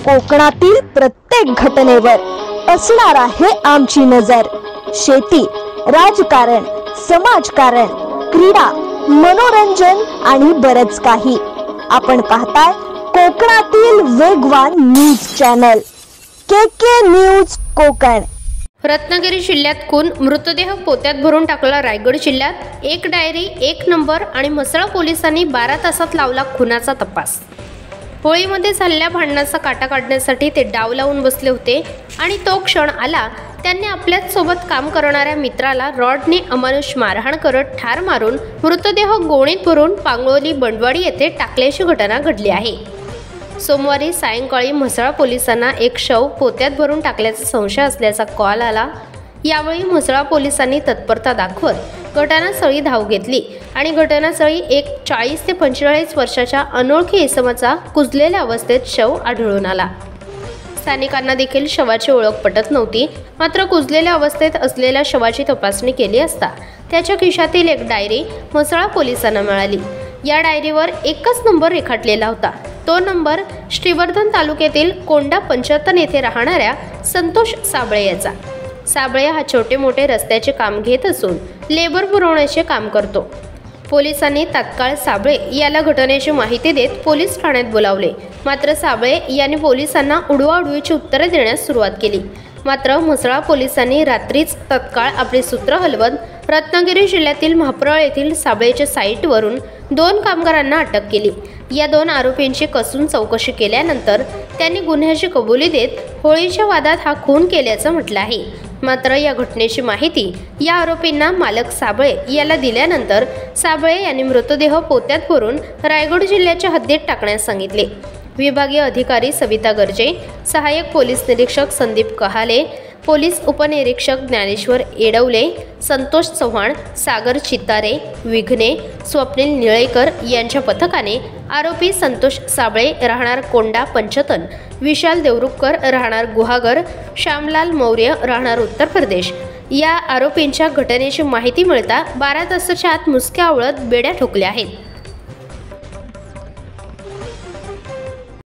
कोकणातील प्रत्येक घटनेवर असणार आहे आमची नजर। शेती, राजकारण, समाजकारण, क्रीडा, मनोरंजन आणि बरच काही। आपण पाहताय कोकणातील वेगवान न्यूज चॅनल के न्यूज कोकण। रत्नागिरी जिल्ह्यात खून, मृतदेह पोत्यात भरून टाकला। रायगड जिल्ह्यात एक डायरी, एक नंबर आणि म्हसळा पोलिसांनी 12 तासात लावला खुनाचा तपास। होळीमध्ये झालेल्या भांडणाचा काटा काढण्यासाठी ते डाव लावून बसले होते आणि तो क्षण आला त्यांनी आपल्याच सोबत काम करणाऱ्या मित्राला रॉडने अमानुष मारहाण करत ठार मारून मृतदेह गोणीत भरून पांगोली बंडवाडी येथे टाकल्याची घटना घडली आहे। सोमवारी सायंकाळी म्हसळा पोलिसांना एक शव पोत्यात भरून टाकल्याचा संशय असल्याचा कॉल आला। यावेळी म्हसळा पोलिसांनी तत्परता दाखवत घटनास्थळी धाव घेतली आणि घटनास्थळी एक 40 ते 45 वर्षाच्या अनोळखी इसमाचा कुजलेल्या अवस्थेत शव आढळून आला। स्थानिकांना देखील शवाची ओळख पटत नव्हती, मात्र कुजलेल्या अवस्थेत असलेल्या शवाची तपासणी केली असता त्याच्या खिशातील एक डायरी म्हसळा पोलिसांना मिळाली। या डायरीवर एकच नंबर रेखाटलेला होता। तो नंबर श्रीवर्धन तालुक्यातील कोंडा पंचायतन येथे राहणाऱ्या संतोष साबळे याचा। साबळे हा छोटे मोठे रस्त्याचे काम घेत असून लेबर पुरवण्याचे काम करतो। पोलिसांनी तात्काळ साबळे याला घटनेची माहिती देत पोलीस ठाण्यात बोलावले, मात्र साबळे यांनी पोलिसांना उडवाउडवीची उत्तरे देण्यास सुरुवात केली। मात्र म्हसळा पोलिसांनी रात्रीच तत्काळ आपली सूत्र हलवत रत्नागिरी जिल्ह्यातील म्हाप्रळ येथील साबळेच्या साईटवरून 2 कामगारांना अटक केली। या 2 आरोपींची कसून चौकशी केल्यानंतर त्यांनी गुन्ह्याची कबुली देत होळीच्या वादात हा खून केल्याचं म्हटलं आहे। मात्र या घटनेची माहिती या आरोपींना मालक साबळे याला दिल्यानंतर साबळे यांनी मृतदेह पोत्यात भरून रायगड जिल्ह्याच्या हद्दीत टाकण्यास सांगितले। विभागीय अधिकारी सविता गर्जे, सहाय्यक पोलीस निरीक्षक संदीप कहाले, पोलीस उपनिरीक्षक ज्ञानेश्वर येडवले, संतोष चव्हाण, सागर चितारे, विघ्ने, स्वप्नील निळेकर यांच्या पथकाने आरोपी संतोष साबळे राहणार कोंडा पंचतन, विशाल देवरुखकर राहणार गुहागर, श्यामलाल मौर्य राहणार उत्तर प्रदेश या आरोपींच्या घटनेची माहिती मिळता 12 तासाच्या आत मुसक्या आवळत बेड्या ठोकल्या आहेत।